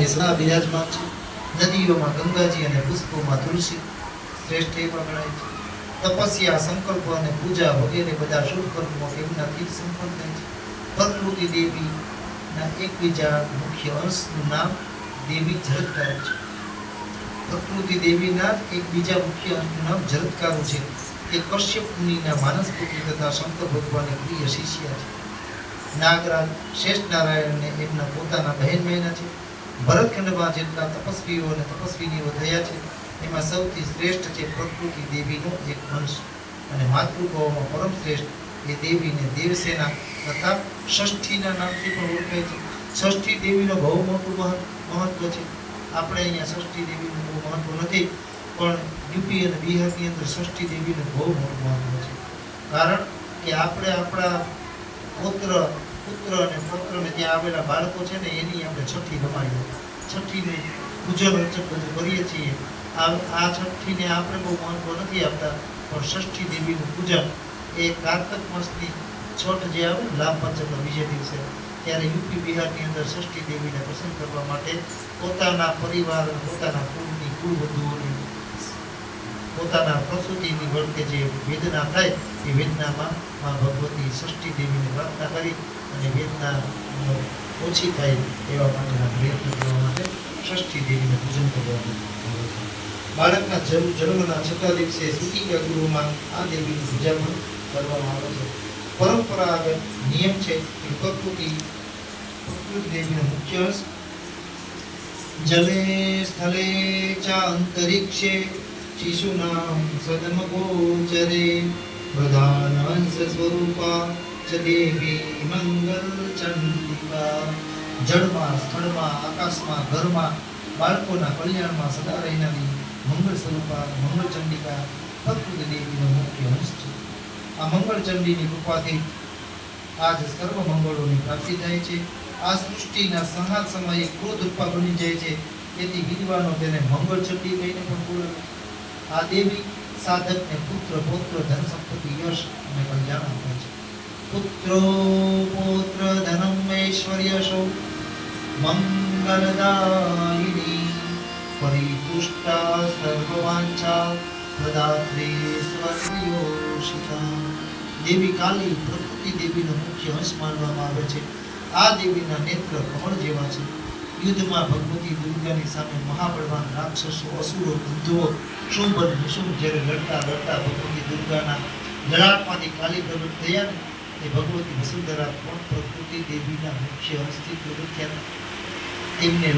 પોતાની સદા બિરાજમાન છે। નદીઓમાં ગંગાજી અને પુષ્પોમાં તુલસી શ્રેષ્ઠ એવા ગણાય છે। તપસ્યા, સંકલ્પ અને પૂજા વગેરે બધા શુભ કર્મો એમનાથી જ સંપન્ન થાય છે। પ્રકૃતિ દેવીના એકબીજા મુખ્ય અંશનું નામ દેવી જરત્કારો છે। પ્રકૃતિ દેવીના એકબીજા મુખ્ય અંશનું નામ જરત્કારો છે। તે કશ્યપ મુનિના માનસ પુત્રી તથા શંકર ભગવાનના પ્રિય શિષ્ય છે। નાગરાજ શ્રેષ્ઠ નારાયણને એમના પોતાના બહેન બહેના છે। ભરતખંડમાં જેટલા તપસ્વીઓ અને તપસ્વીનીઓ થયા છે એમાં સૌથી શ્રેષ્ઠ છે પ્રકૃતિ દેવીનો એક અંશ, અને માતૃભાવમાં પરમ શ્રેષ્ઠ એ દેવીને દેવસેના તથા ષષ્ઠીના નામથી પણ ઓળખાય છે। ષષ્ઠી દેવીનો બહુ મોટું મહત્વ છે। આપણે અહીંયા ષષ્ઠી દેવીનું બહુ મહત્વ નથી, પણ યુપી અને બિહારની અંદર ષષ્ઠી દેવીનું બહુ મોટું મહત્વ છે। કારણ કે આપણે આપણા પુત્ર અને પૌત્રને ત્યાં આવેલા બાળકો છે ને એની આપણે છઠ્ઠી રમાડીએ, છઠ્ઠીનું પૂજન અર્ચન બધું કરીએ છીએ। આ છઠ્ઠીને આપણે બહુ મહત્વ નથી આપતા, પણ ષષ્ઠી દેવીનું પૂજન એ કાર્તક માસની છઠ જે આવે ને લાભ પંચમના બીજે દિવસે, ત્યારે યુપી બિહારની અંદર ષષ્ઠી દેવીને પસંદ કરવા માટે પોતાના પરિવાર, પોતાના કુળની કુળવધુઓની પોતાના પ્રસૂતિની વખતે જે વેદના થાય એ વેદનામાં મા ભગવતી ષષ્ઠી દેવીને પ્રાર્થના કરી અને વેદના ઓછી થાય એવા માટેના પ્રયત્ન કરવા માટે ષષ્ઠી દેવીને પૂજન કરવામાં આવે છે। બાળકના જન્મના 6 દિવસે સૂતિકા ગૃહમાં આ દેવીની પૂજા પણ કરવામાં આવે છે। પરંપરાગત નિયમ છે કે પ્રકૃતિ દેવીનો મુખ્ય અંશ જલે સ્થલે ચ અંતરિક્ષે શિશુનામ સદમ ગોચરે પ્રધાન અંશ સ્વરૂપા ચ દેવી મંગલ ચંડિકા। જળમાં, સ્થળમાં, આકાશમાં, ઘરમાં બાળકોના કલ્યાણમાં સદા રહેનારી મંગળ સ્વરૂપા મંગળ ચંડિકા પ્રકૃતિ દેવીનો મુખ્ય અંશ છે। આ મંગળ ચંડીની કૃપાથી આજ સર્વ મંગળોની પ્રાપ્તિ થાય છે। આ સૃષ્ટિના સંહાર સમયે ક્રોધ રૂપા બની જાય છે, તેથી વિદ્વાનો તેને મંગળ ચંડી કહીને પણ બોલાવે। આ દેવી સાધકને પુત્ર, પૌત્ર, ધન, સંપત્તિ, યશ અને કલ્યાણ આપે છે। પુત્રો પૌત્ર ધનમ ઐશ્વર્યશો મંગલદાયિની પરિતુષ્ટા સર્વવાંછા પ્રદાત્રી સ્વર્ગયોષિતા। દેવી કાલી પ્રકૃતિ દેવીનો મુખ્ય અંશ માનવામાં આવે છે। આ દેવીના નેત્ર કમળ જેવા છે। યુદ્ધમાં ભગવતી દુર્ગાની સામે મહાબળવાન રાક્ષસો, અસુરો, બુદ્ધો શુંભ અને નિશુંભ જ્યારે લડતા ભગવતી દુર્ગાના લડાટમાંથી કાલી પ્રગટ થયા ને એ ભગવતી વસુંધરા પણ પ્રકૃતિ દેવીના મુખ્ય અંશથી પ્રગટ થયા। તેમને